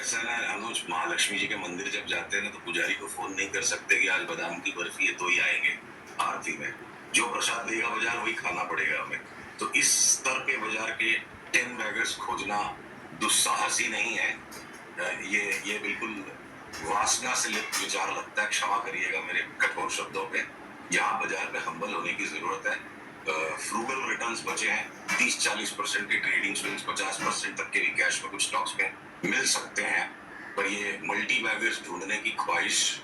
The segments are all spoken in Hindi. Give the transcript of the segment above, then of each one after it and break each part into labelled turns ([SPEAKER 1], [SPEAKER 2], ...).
[SPEAKER 1] ऐसा है ना अनुज, महालक्ष्मी जी के मंदिर जब जाते हैं ना तो पुजारी को फोन नहीं कर सकते कि आज बादाम की बर्फी है तो ही आएंगे आरती में। जो प्रसाद देगा बाजार वही खाना पड़ेगा हमें। तो इस स्तर पे बाजार के 10 बैगर्स खोजना दुस्साहस ही नहीं है। ये बिल्कुल वासना से लिप्त विचार लगता है, क्षमा करिएगा मेरे कठोर शब्दों पे। यहाँ बाजार पे हम्बल होने की जरूरत है। फ्रूगल रिटर्न्स बचे हैं, 30-40% के ट्रेडिंग स्विंग्स, 50% तक के भी कैश में कुछ स्टॉक्स में मिल सकते हैं, पर ये मल्टी बैगर्स ढूंढने की ख्वाहिश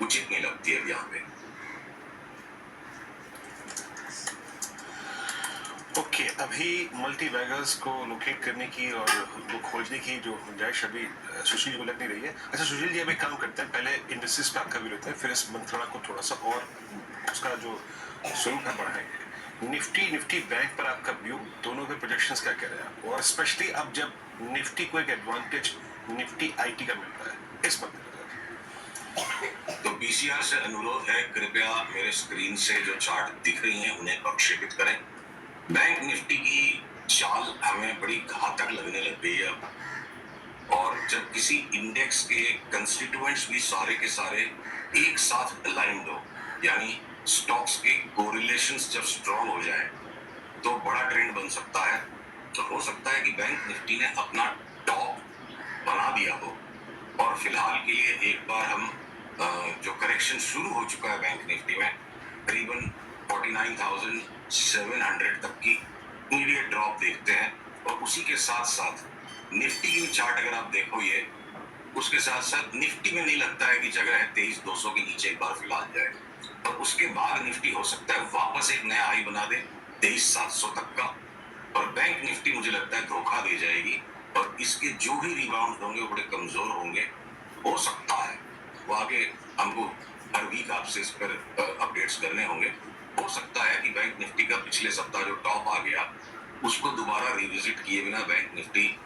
[SPEAKER 1] उचित नहीं लगती है यहाँ पे।
[SPEAKER 2] ओके, अभी मल्टी बैगर्स को लोकेट करने की और वो खोजने की जो गुंजाइश अभी सुशील को लग नहीं रही है। अच्छा सुशील जी, अभी काम करते हैं, पहले इंडस्ट्रीज पे आपका व्यू लेते हैं, फिर इस मंत्रणा को थोड़ा सा और उसका जो स्वरूप है बढ़ाएंगे। निफ्टी बैंक पर आपका व्यू, दोनों के प्रोजेक्शंस क्या कह रहे हैं, और स्पेशली अब जब निफ्टी को एक एडवांटेज निफ्टी आईटी का मिलता है इस मद्देनजर।
[SPEAKER 1] तो पीसीआर से अनुरोध है, कृपया मेरे स्क्रीन से जो चार्ट दिख रही हैं उन्हें प्रक्षेपित करें। बैंक निफ्टी की चाल हमें बड़ी घातक लगने लग गई है अब। और जब किसी इंडेक्स के कंस्टिट्यूएंट्स भी सारे के सारे एक साथ अलाइंड हो, यानी स्टॉक्स के कोरिलेशंस जब स्ट्रॉन्ग हो जाए, तो बड़ा ट्रेंड बन सकता है। तो हो सकता है कि बैंक निफ्टी ने अपना टॉप बना दिया हो, और फिलहाल के लिए एक बार हम जो करेक्शन शुरू हो चुका है बैंक निफ्टी में, करीबन 49,700 तक की इमीडिएट ड्रॉप देखते हैं। और उसी के साथ साथ निफ्टी की चार्ट अगर आप देखो, ये उसके साथ साथ निफ्टी में नहीं लगता है कि जगह है 23,200 के नीचे एक बार फिलहाल जाए, और उसके बाद निफ्टी हो सकता है वापस एक नया हाई बना दे 23,700 तक का। और बैंक निफ्टी मुझे लगता है धोखा दे जाएगी, और इसके जो भी रिबाउंड होंगे वो बड़े कमजोर होंगे। हो सकता है वो आगे हमको हर वीक आपसे इस पर अपडेट्स करने होंगे। हो सकता है कि बैंक निफ्टी का पिछले सप्ताह जो टॉप आ गया उसको दोबारा रिविजिट किए बिना बैंक निफ्टी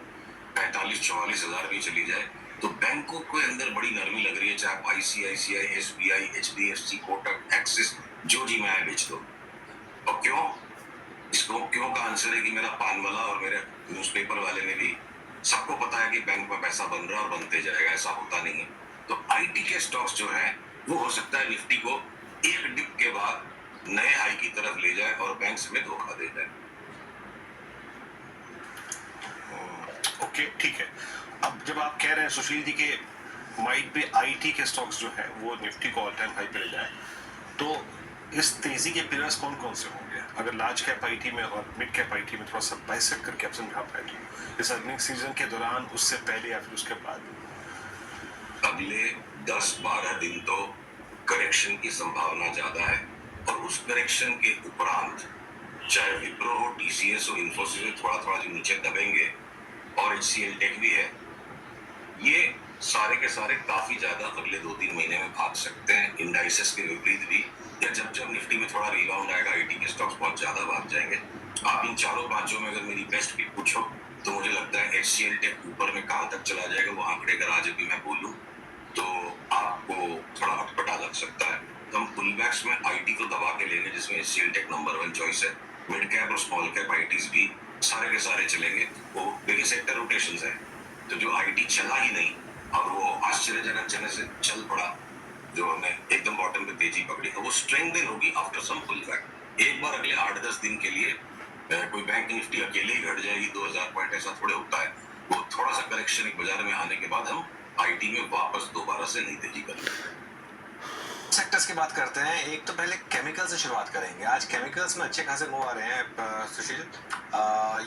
[SPEAKER 1] 45-44 हजार भी चली जाए, तो बैंकों के अंदर बड़ी नरमी लग रही है, चाहे आप ICICI, SBI, HDFC, Kotak, axis, जो जी मैं बेच दो। और क्यों? इसको क्यों का आंसर है कि मेरा पान वाला और मेरे न्यूज़पेपर वाले में भी सबको पता है कि बैंक में पैसा बन रहा है और बनते जाएगा, ऐसा होता नहीं है। तो आईटी के स्टॉक्स जो है वो हो सकता है निफ्टी को एक डिप के बाद नए हाई की तरफ ले जाए और बैंक में धोखा दे जाए।
[SPEAKER 2] ओके, ठीक है। अब जब आप कह रहे हैं सुशील जी के माइट पे आईटी के स्टॉक्स जो है वो निफ्टी को ऑल टाइम हाई पे ले जाए, तो इस तेजी के पिलर्स कौन कौन से होंगे? अगर लार्ज कैप आईटी में और मिड कैप आईटी में थोड़ा सा बाइसेक्ट करके आप समझा पाए तो इस अर्निंग सीजन के दौरान, उससे पहले या फिर उसके बाद?
[SPEAKER 1] अगले 10-12 दिन तो करेक्शन की संभावना ज्यादा है, और उस करेक्शन के उपरांत चाहे विप्रो हो, टीसीएस हो, इन्फोसिस हो, थोड़ा थोड़ा जो नीचे दबेंगे, और एचसीएल टेक भी है, ये सारे के सारे काफी ज्यादा अगले 2-3 महीने में भाग सकते हैं। इंडाइसेस के विपरीत भी, या जब निफ्टी में थोड़ा रिबाउंड आएगा आईटी के स्टॉक्स बहुत ज्यादा भाग जाएंगे। आप इन चारों पांचों में अगर मेरी बेस्ट पिक पूछो तो मुझे लगता है एचसीएल टेक ऊपर में कहां तक चला जाएगा वो आंकड़े अगर आज भी मैं बोलूं तो आपको थोड़ा अटपटा लग सकता है। तो हम पुलबैक्स में आईटी को दबा के लेंगे, जिसमें एचसीएल टेक नंबर 1 चॉइस है। मिड कैप और स्मॉल कैप आईटीज भी सारे के सारे चलेंगे। वो देखिए सेक्टर रोटेशंस है, तो जो आईटी चला ही नहीं और वो आश्चर्यजनक चलने से चल पड़ा, जो हमने एकदम बॉटम पे तेजी पकड़ी, तो वो स्ट्रेंथन होगी आफ्टर सम पुलबैक। एक बार अगले 8-10 दिन के लिए कोई बैंक निफ्टी अकेले ही घट जाएगी 2000 पॉइंट, ऐसा थोड़े होता है। वो थोड़ा सा करेक्शन एक बाजार में आने के बाद हम आईटी में वापस दोबारा से नई तेजी कर
[SPEAKER 3] सेक्टर्स की बात करते हैं। एक तो पहले केमिकल से शुरुआत करेंगे। आज केमिकल्स में अच्छे खासे मूव आ रहे हैं सुशील।